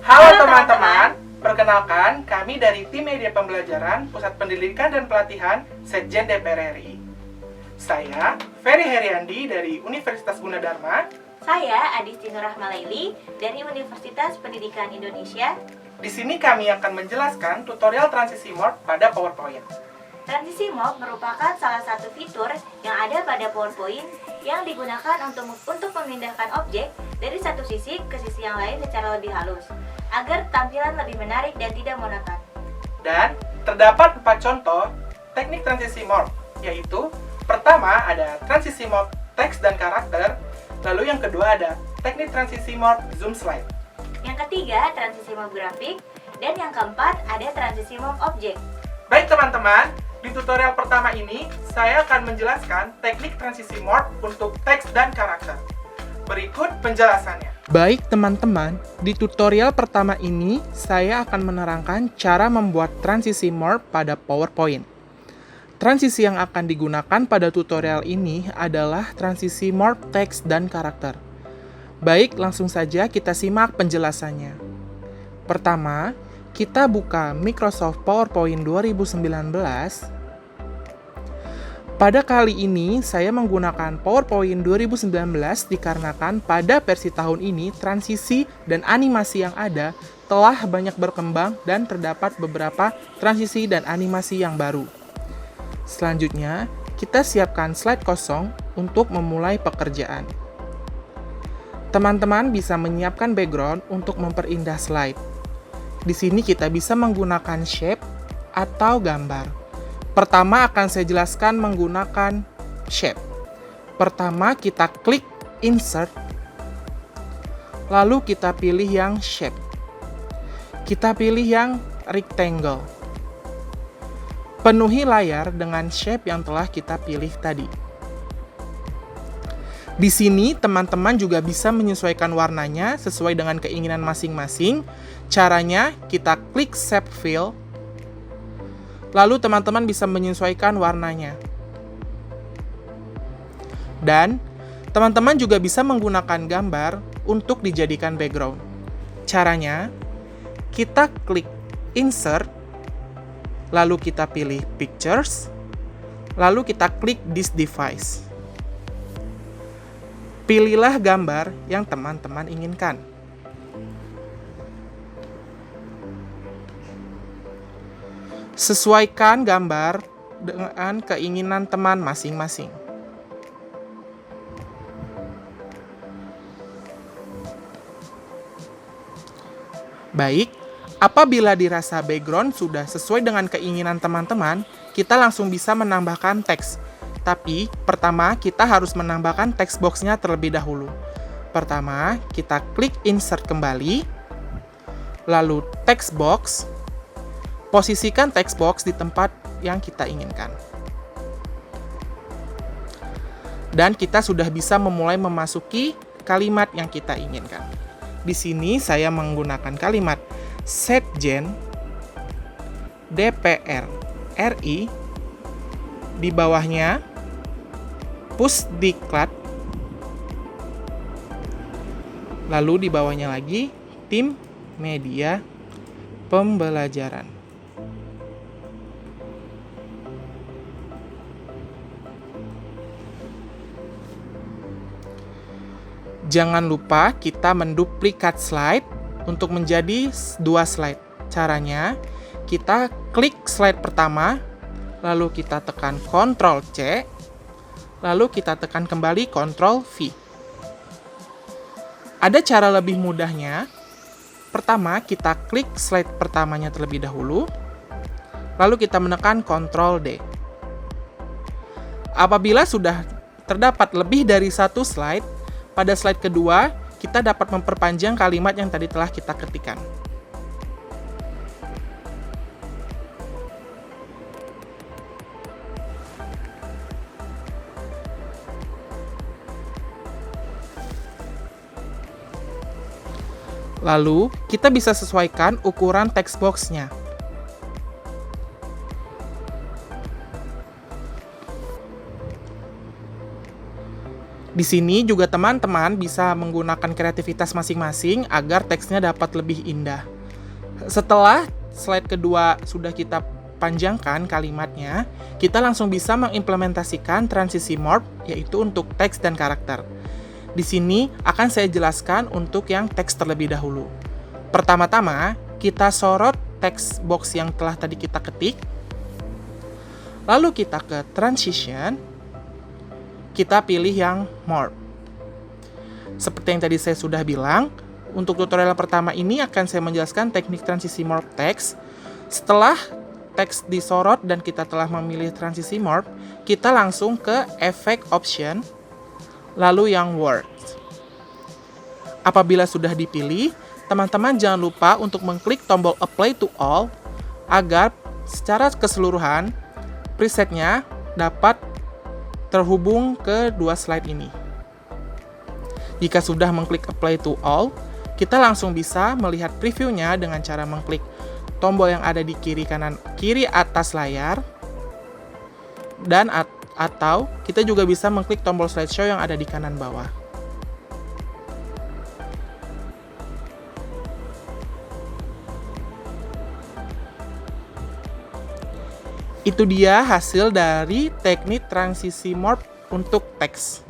Halo teman-teman, perkenalkan kami dari Tim Media Pembelajaran Pusat Pendidikan dan Pelatihan Setjen DPR RI. Saya Ferry Heriandi dari Universitas Gunadarma. Saya Adistina Rahmalaili dari Universitas Pendidikan Indonesia. Di sini kami akan menjelaskan tutorial transisi Morph pada PowerPoint. Transisi Morph merupakan salah satu fitur yang ada pada PowerPoint yang digunakan untuk memindahkan objek dari satu sisi ke sisi yang lain secara lebih halus, agar tampilan lebih menarik dan tidak monoton. Dan terdapat 4 contoh teknik transisi Morph, yaitu pertama ada transisi Morph teks dan karakter, lalu yang kedua ada teknik transisi Morph zoom slide. Yang ketiga, transisi Morph grafik, dan yang keempat ada transisi Morph objek. Baik teman-teman, di tutorial pertama ini saya akan menjelaskan teknik transisi Morph untuk teks dan karakter. Berikut penjelasannya. Baik teman-teman, di tutorial pertama ini saya akan menerangkan cara membuat transisi Morph pada PowerPoint. Transisi yang akan digunakan pada tutorial ini adalah transisi Morph teks dan karakter. Baik, langsung saja kita simak penjelasannya. Pertama, kita buka Microsoft PowerPoint 2019. Pada kali ini, saya menggunakan PowerPoint 2019 dikarenakan pada versi tahun ini, transisi dan animasi yang ada telah banyak berkembang dan terdapat beberapa transisi dan animasi yang baru. Selanjutnya, kita siapkan slide kosong untuk memulai pekerjaan. Teman-teman bisa menyiapkan background untuk memperindah slide. Di sini kita bisa menggunakan shape atau gambar. Pertama akan saya jelaskan menggunakan shape. Pertama kita klik insert, lalu kita pilih yang shape. Kita pilih yang rectangle. Penuhi layar dengan shape yang telah kita pilih tadi. Di sini teman-teman juga bisa menyesuaikan warnanya sesuai dengan keinginan masing-masing. Caranya kita klik shape fill, lalu teman-teman bisa menyesuaikan warnanya. Dan teman-teman juga bisa menggunakan gambar untuk dijadikan background. Caranya, kita klik insert, lalu kita pilih pictures, lalu kita klik this device. Pilihlah gambar yang teman-teman inginkan. Sesuaikan gambar dengan keinginan teman masing-masing. Baik, apabila dirasa background sudah sesuai dengan keinginan teman-teman, kita langsung bisa menambahkan teks. Tapi, pertama kita harus menambahkan text box-nya terlebih dahulu. Pertama, kita klik insert kembali, lalu text box. Posisikan text box di tempat yang kita inginkan. Dan kita sudah bisa memulai memasuki kalimat yang kita inginkan. Di sini saya menggunakan kalimat Setjen DPR RI, di bawahnya Pusdiklat, lalu di bawahnya lagi Tim Media Pembelajaran. Jangan lupa kita menduplikat slide untuk menjadi 2 slide. Caranya, kita klik slide pertama, lalu kita tekan Ctrl C, lalu kita tekan kembali Ctrl V. Ada cara lebih mudahnya. Pertama, kita klik slide pertamanya terlebih dahulu, lalu kita menekan Ctrl D. Apabila sudah terdapat lebih dari 1 slide, pada slide kedua, kita dapat memperpanjang kalimat yang tadi telah kita ketikkan. Lalu, kita bisa sesuaikan ukuran text box-nya. Di Di sini juga teman-teman bisa menggunakan kreativitas masing-masing agar teksnya dapat lebih indah. Setelah slide kedua sudah kita panjangkan kalimatnya, kita langsung bisa mengimplementasikan transisi morph, yaitu untuk teks dan karakter. Di sini akan saya jelaskan untuk yang teks terlebih dahulu. Pertama-tama, kita sorot teks box yang telah tadi kita ketik. Lalu kita ke transition, kita pilih yang morph. Seperti yang tadi saya sudah bilang, untuk tutorial pertama ini akan saya menjelaskan teknik transisi morph teks. Setelah teks disorot dan kita telah memilih transisi morph, kita langsung ke effect option, lalu yang words. Apabila sudah dipilih, teman-teman jangan lupa untuk mengklik tombol apply to all agar secara keseluruhan presetnya dapat terhubung ke dua slide ini. Jika sudah mengklik apply to all, kita langsung bisa melihat previewnya dengan cara mengklik tombol yang ada di kiri atas layar, dan atau kita juga bisa mengklik tombol slideshow yang ada di kanan bawah. Itu dia hasil dari teknik transisi morph untuk teks.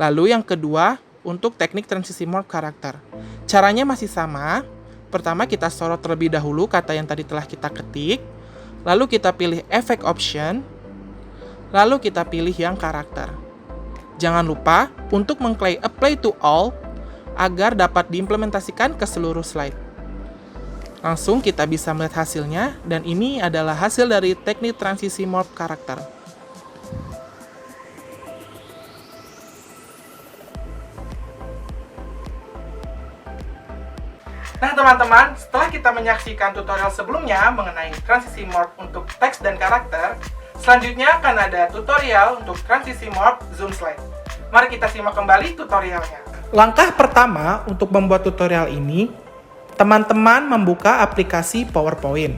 Lalu yang kedua, untuk teknik transisi morph karakter. Caranya masih sama. Pertama kita sorot terlebih dahulu kata yang tadi telah kita ketik. Lalu kita pilih effect option. Lalu kita pilih yang karakter. Jangan lupa untuk mengklik apply to all agar dapat diimplementasikan ke seluruh slide. Langsung kita bisa melihat hasilnya, dan ini adalah hasil dari teknik transisi morph karakter. Nah teman-teman, setelah kita menyaksikan tutorial sebelumnya mengenai transisi morph untuk teks dan karakter, selanjutnya akan ada tutorial untuk transisi morph zoom slide. Mari kita simak kembali tutorialnya. Langkah pertama untuk membuat tutorial ini, teman-teman membuka aplikasi PowerPoint.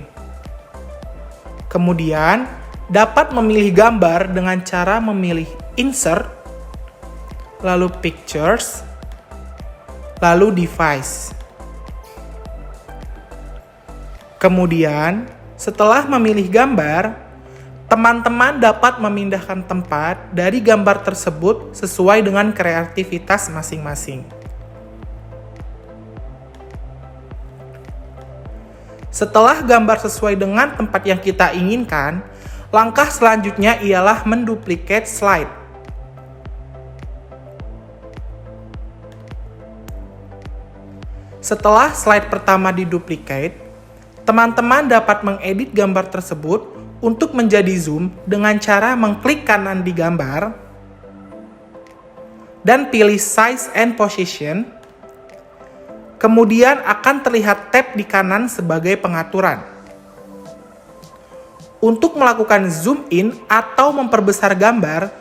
Kemudian, dapat memilih gambar dengan cara memilih Insert, lalu Pictures, lalu Device. Kemudian, setelah memilih gambar, teman-teman dapat memindahkan tempat dari gambar tersebut sesuai dengan kreativitas masing-masing. Setelah gambar sesuai dengan tempat yang kita inginkan, langkah selanjutnya ialah menduplicate slide. Setelah slide pertama diduplicate, teman-teman dapat mengedit gambar tersebut untuk menjadi zoom dengan cara mengklik kanan di gambar dan pilih size and position. Kemudian akan terlihat tab di kanan sebagai pengaturan. Untuk melakukan zoom in atau memperbesar gambar,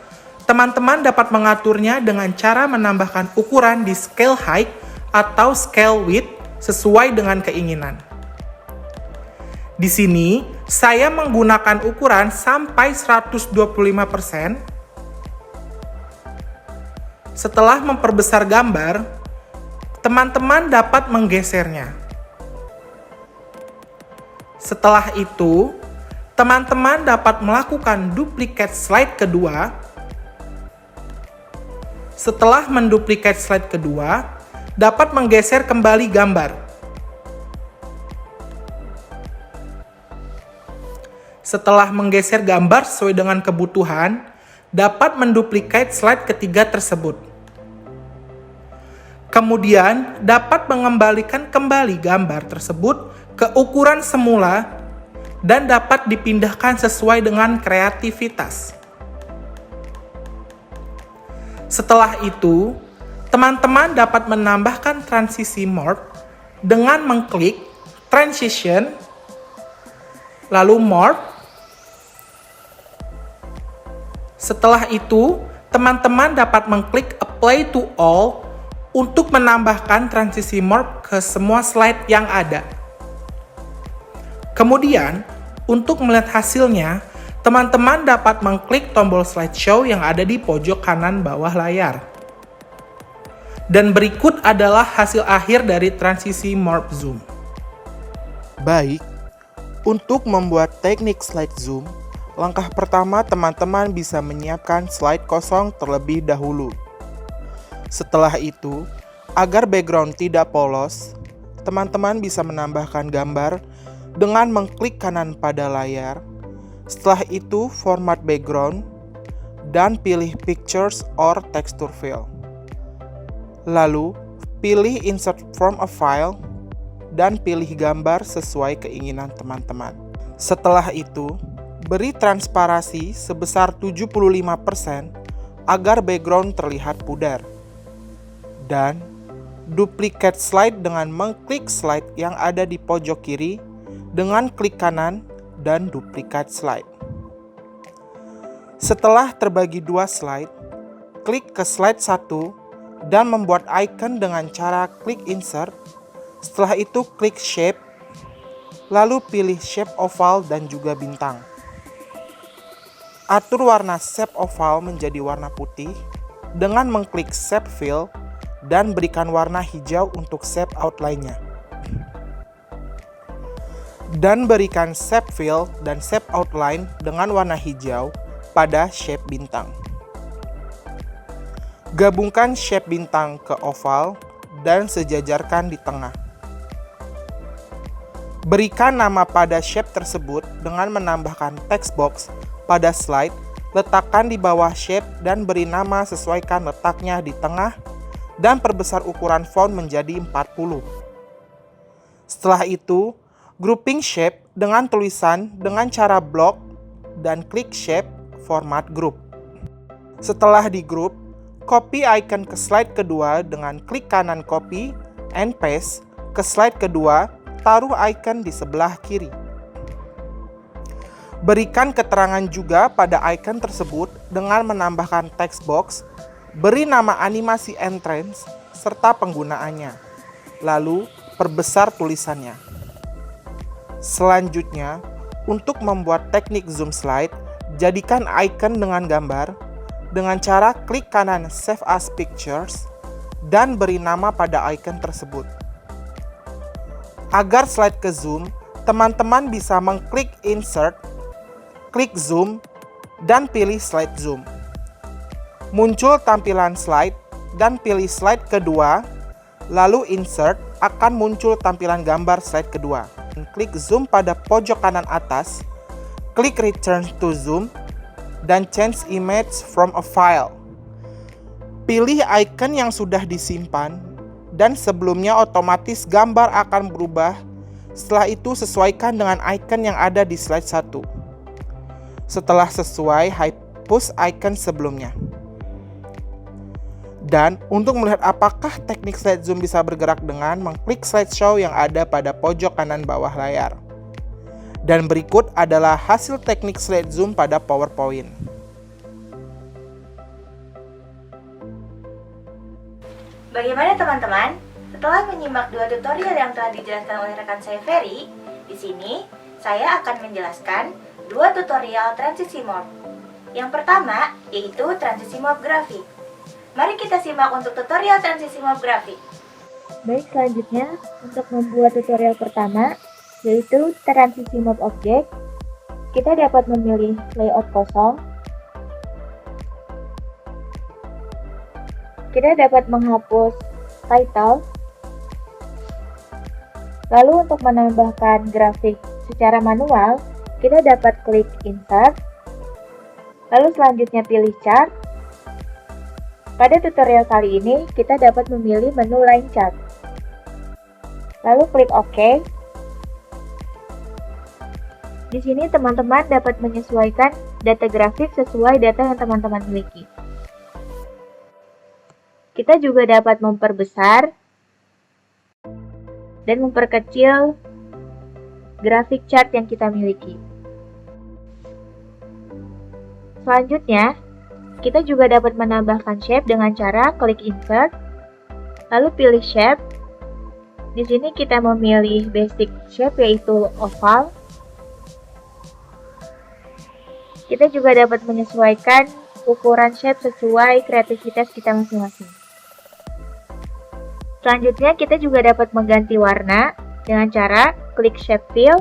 teman-teman dapat mengaturnya dengan cara menambahkan ukuran di scale height atau scale width sesuai dengan keinginan. Di sini, saya menggunakan ukuran sampai 125%. Setelah memperbesar gambar, teman-teman dapat menggesernya. Setelah itu, teman-teman dapat melakukan duplicate slide kedua. Setelah menduplicate slide kedua, dapat menggeser kembali gambar. Setelah menggeser gambar sesuai dengan kebutuhan, dapat menduplicate slide ketiga tersebut. Kemudian dapat mengembalikan kembali gambar tersebut ke ukuran semula dan dapat dipindahkan sesuai dengan kreativitas. Setelah itu, teman-teman dapat menambahkan transisi morph dengan mengklik transition, lalu morph. Setelah itu, teman-teman dapat mengklik apply to all untuk menambahkan transisi morph ke semua slide yang ada. Kemudian, untuk melihat hasilnya, teman-teman dapat mengklik tombol slideshow yang ada di pojok kanan bawah layar. Dan berikut adalah hasil akhir dari transisi Morph Zoom. Baik, untuk membuat teknik slide zoom, langkah pertama teman-teman bisa menyiapkan slide kosong terlebih dahulu. Setelah itu, agar background tidak polos, teman-teman bisa menambahkan gambar dengan mengklik kanan pada layar. Setelah itu, format background dan pilih Pictures or Texture Fill. Lalu, pilih Insert from a File dan pilih gambar sesuai keinginan teman-teman. Setelah itu, beri transparasi sebesar 75% agar background terlihat pudar. Dan duplicate slide dengan mengklik slide yang ada di pojok kiri dengan klik kanan dan duplicate slide. Setelah terbagi dua slide, klik ke slide 1 dan membuat icon dengan cara klik insert. Setelah itu klik shape, lalu pilih shape oval dan juga bintang. Atur warna shape oval menjadi warna putih dengan mengklik shape fill dan berikan warna hijau untuk shape outline-nya. Dan berikan shape fill dan shape outline dengan warna hijau pada shape bintang. Gabungkan shape bintang ke oval dan sejajarkan di tengah. Berikan nama pada shape tersebut dengan menambahkan text box pada slide, letakkan di bawah shape dan beri nama sesuaikan letaknya di tengah dan perbesar ukuran font menjadi 40. Setelah itu, grouping shape dengan tulisan dengan cara blok dan klik shape format group. Setelah di group, copy icon ke slide kedua dengan klik kanan copy and paste ke slide kedua, taruh icon di sebelah kiri. Berikan keterangan juga pada icon tersebut dengan menambahkan text box, beri nama animasi entrance serta penggunaannya. Lalu, perbesar tulisannya. Selanjutnya, untuk membuat teknik zoom slide, jadikan icon dengan gambar dengan cara klik kanan Save as Pictures dan beri nama pada icon tersebut. Agar slide ke zoom, teman-teman bisa mengklik Insert, klik Zoom, dan pilih Slide Zoom. Muncul tampilan slide dan pilih slide kedua, lalu Insert akan muncul tampilan gambar slide kedua. Klik Zoom pada pojok kanan atas, klik Return to Zoom, dan Change Image from a File. Pilih icon yang sudah disimpan, dan sebelumnya otomatis gambar akan berubah. Setelah itu sesuaikan dengan icon yang ada di slide 1. Setelah sesuai, hapus icon sebelumnya. Dan untuk melihat apakah teknik slide zoom bisa bergerak dengan mengklik slideshow yang ada pada pojok kanan bawah layar. Dan berikut adalah hasil teknik slide zoom pada PowerPoint. Bagaimana teman-teman? Setelah menyimak dua tutorial yang telah dijelaskan oleh rekan saya Ferry, di sini saya akan menjelaskan dua tutorial transisi morph. Yang pertama yaitu transisi morph grafik. Mari kita simak untuk tutorial transisi morph grafik. Baik, selanjutnya untuk membuat tutorial pertama yaitu transisi morph objek, kita dapat memilih layout kosong. Kita dapat menghapus title. Lalu untuk menambahkan grafik secara manual, kita dapat klik Insert. Lalu selanjutnya pilih Chart. Pada tutorial kali ini, kita dapat memilih menu Line Chart. Lalu klik OK. Di sini teman-teman dapat menyesuaikan data grafik sesuai data yang teman-teman miliki. Kita juga dapat memperbesar dan memperkecil grafik chart yang kita miliki. Selanjutnya, kita juga dapat menambahkan shape dengan cara klik Insert, lalu pilih Shape. Di sini kita memilih basic shape yaitu oval. Kita juga dapat menyesuaikan ukuran shape sesuai kreativitas kita masing-masing. Selanjutnya kita juga dapat mengganti warna dengan cara klik Shape Fill,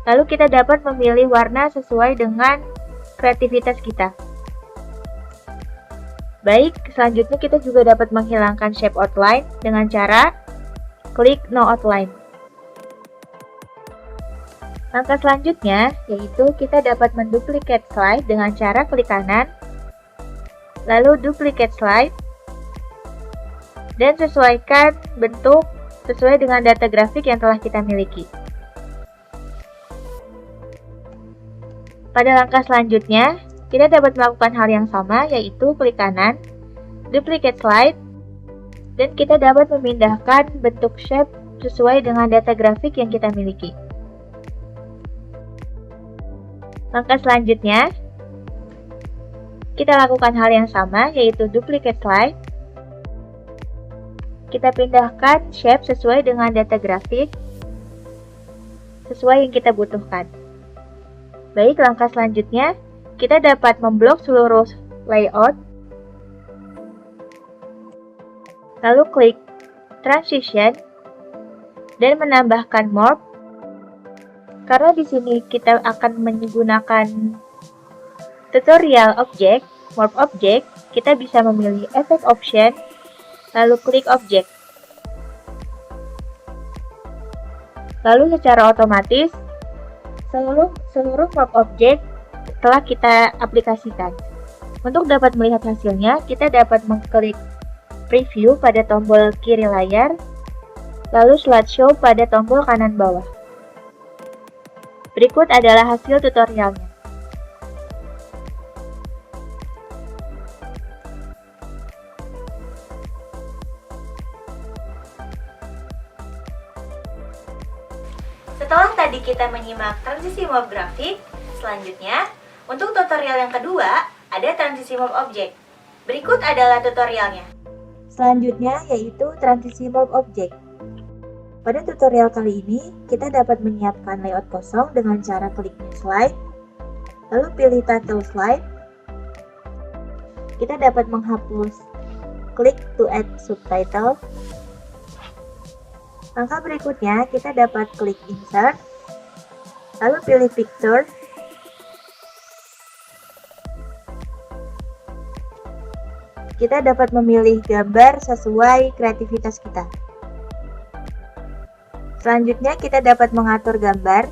lalu kita dapat memilih warna sesuai dengan kreativitas kita. Baik, selanjutnya kita juga dapat menghilangkan shape outline dengan cara klik No Outline. Langkah selanjutnya yaitu kita dapat menduplicate slide dengan cara klik kanan, lalu duplicate slide, dan sesuaikan bentuk sesuai dengan data grafik yang telah kita miliki. Pada langkah selanjutnya, kita dapat melakukan hal yang sama, yaitu klik kanan, duplicate slide, dan kita dapat memindahkan bentuk shape sesuai dengan data grafik yang kita miliki. Langkah selanjutnya, kita lakukan hal yang sama, yaitu duplicate slide. Kita pindahkan shape sesuai dengan data grafik, sesuai yang kita butuhkan. Baik, langkah selanjutnya, kita dapat memblok seluruh layout, lalu klik Transition, dan menambahkan Morph. Karena di sini kita akan menggunakan tutorial object, Morph Object, kita bisa memilih Effect Option, lalu klik Object. Lalu secara otomatis, seluruh Morph Object telah kita aplikasikan. Untuk dapat melihat hasilnya, kita dapat mengklik Preview pada tombol kiri layar, lalu Slideshow pada tombol kanan bawah. Berikut adalah hasil tutorialnya. Setelah tadi kita menyimak transisi morph grafik, selanjutnya untuk tutorial yang kedua ada transisi morph object. Berikut adalah tutorialnya. Selanjutnya yaitu transisi Morph Object. Pada tutorial kali ini, kita dapat menyiapkan layout kosong dengan cara klik New Slide, lalu pilih Title Slide. Kita dapat menghapus klik to add subtitle. Langkah berikutnya, kita dapat klik Insert, lalu pilih Picture. Kita dapat memilih gambar sesuai kreativitas kita. Selanjutnya, kita dapat mengatur gambar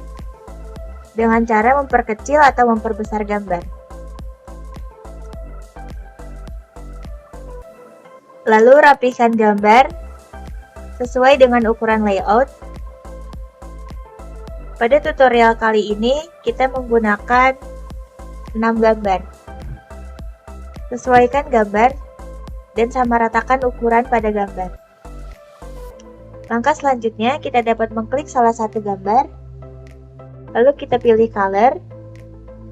dengan cara memperkecil atau memperbesar gambar. Lalu rapihkan gambar sesuai dengan ukuran layout. Pada tutorial kali ini, kita menggunakan 6 gambar. Sesuaikan gambar dan samaratakan ukuran pada gambar. Langkah selanjutnya, kita dapat mengklik salah satu gambar, lalu kita pilih color,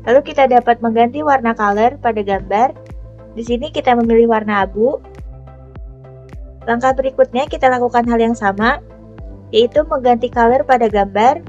lalu kita dapat mengganti warna color pada gambar. Di sini kita memilih warna abu. Langkah berikutnya kita lakukan hal yang sama, yaitu mengganti color pada gambar.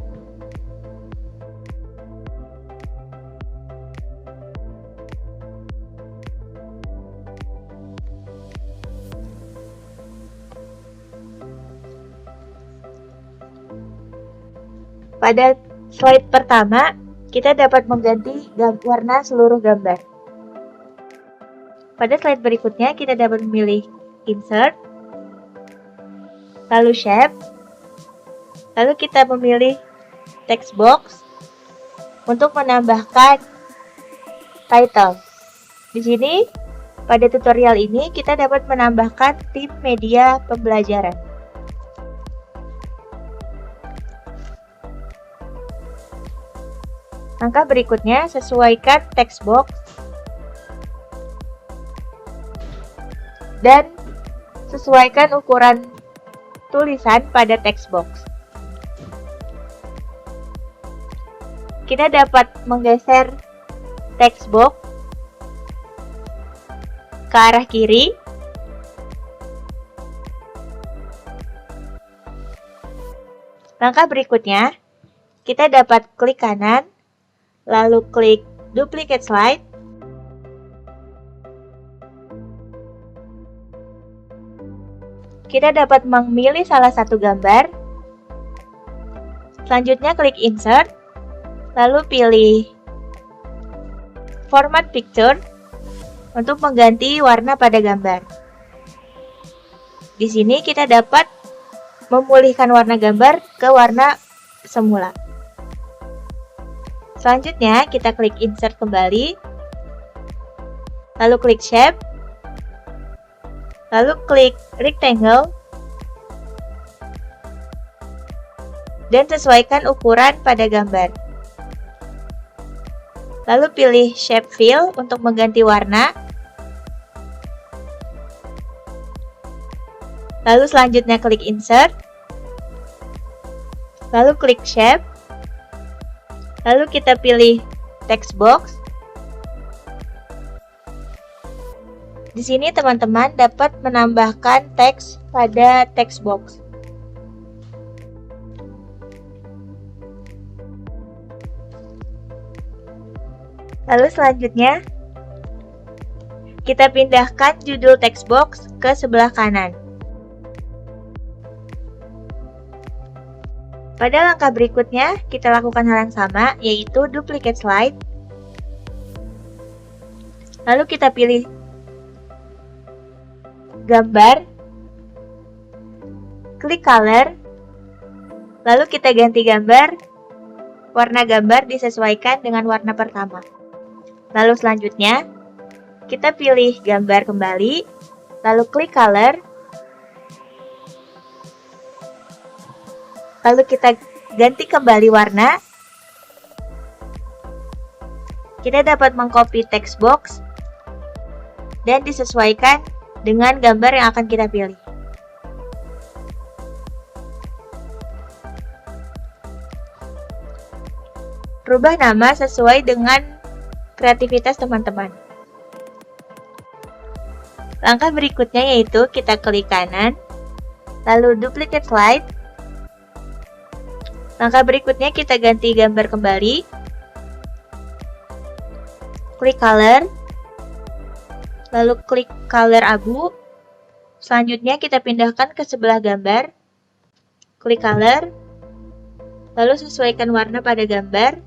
Pada slide pertama, kita dapat mengganti warna seluruh gambar. Pada slide berikutnya, kita dapat memilih Insert, lalu Shape, lalu kita memilih Text Box untuk menambahkan title. Di sini, pada tutorial ini kita dapat menambahkan tim media pembelajaran. Langkah berikutnya, sesuaikan text box dan sesuaikan ukuran tulisan pada text box. Kita dapat menggeser text box ke arah kiri. Langkah berikutnya, kita dapat klik kanan, lalu klik Duplicate Slide. kita dapat memilih salah satu gambar. Selanjutnya klik Insert, lalu pilih Format Picture untuk mengganti warna pada gambar. Di sini kita dapat memulihkan warna gambar ke warna semula. Selanjutnya kita klik Insert kembali, lalu klik Shape, lalu klik Rectangle, dan sesuaikan ukuran pada gambar. Lalu pilih Shape Fill untuk mengganti warna. Lalu selanjutnya klik Insert. Lalu klik Shape. Lalu kita pilih Text Box. Di sini teman-teman dapat menambahkan teks pada text box. Lalu selanjutnya, kita pindahkan judul text box ke sebelah kanan. Pada langkah berikutnya, kita lakukan hal yang sama, yaitu duplicate slide. Lalu kita pilih gambar, klik color, lalu kita ganti gambar, warna gambar disesuaikan dengan warna pertama. Lalu selanjutnya, kita pilih gambar kembali, lalu klik color, lalu kita ganti kembali warna. Kita dapat mengcopy text box dan disesuaikan dengan gambar yang akan kita pilih. Rubah nama sesuai dengan kreativitas teman-teman. Langkah berikutnya yaitu kita klik kanan, lalu duplicate slide. Langkah berikutnya kita ganti gambar kembali, klik color, lalu klik color abu. Selanjutnya kita pindahkan ke sebelah gambar, klik color, lalu sesuaikan warna pada gambar,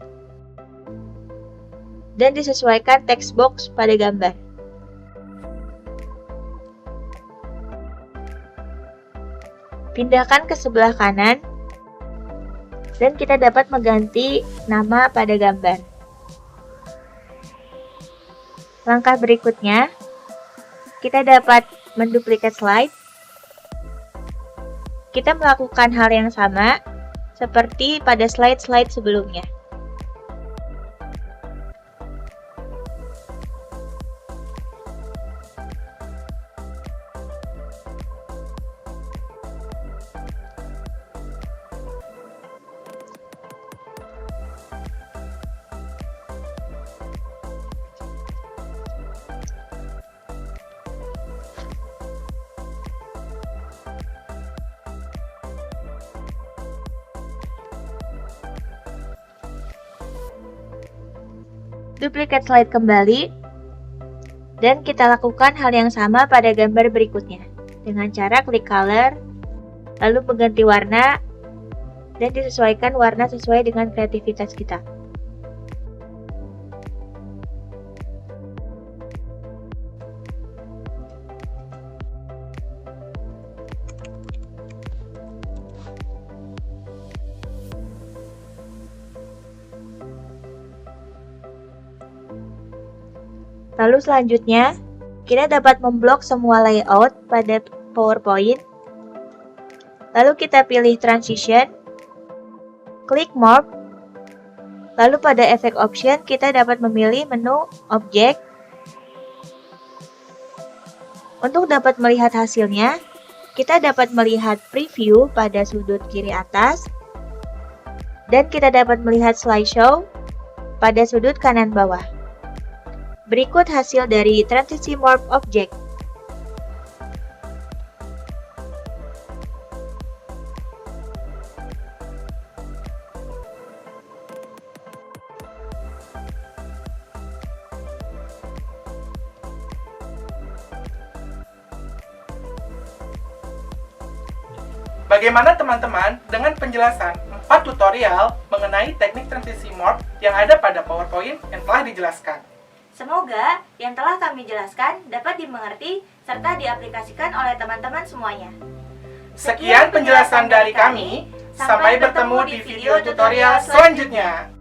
dan disesuaikan text box pada gambar. Pindahkan ke sebelah kanan, dan kita dapat mengganti nama pada gambar. Langkah berikutnya, kita dapat menduplicate slide. Kita melakukan hal yang sama seperti pada slide-slide sebelumnya. Duplicate slide kembali, dan kita lakukan hal yang sama pada gambar berikutnya dengan cara klik color, lalu mengganti warna, dan disesuaikan warna sesuai dengan kreativitas kita. Lalu selanjutnya, kita dapat memblok semua layout pada PowerPoint. Lalu kita pilih Transition, klik Morph, lalu pada Effect Option kita dapat memilih menu Object. Untuk dapat melihat hasilnya, kita dapat melihat preview pada sudut kiri atas, dan kita dapat melihat slideshow pada sudut kanan bawah. Berikut hasil dari transisi morph object. Bagaimana teman-teman dengan penjelasan 4 tutorial mengenai teknik transisi morph yang ada pada PowerPoint yang telah dijelaskan? Semoga yang telah kami jelaskan dapat dimengerti serta diaplikasikan oleh teman-teman semuanya. Sekian penjelasan dari kami. Sampai bertemu di video tutorial selanjutnya.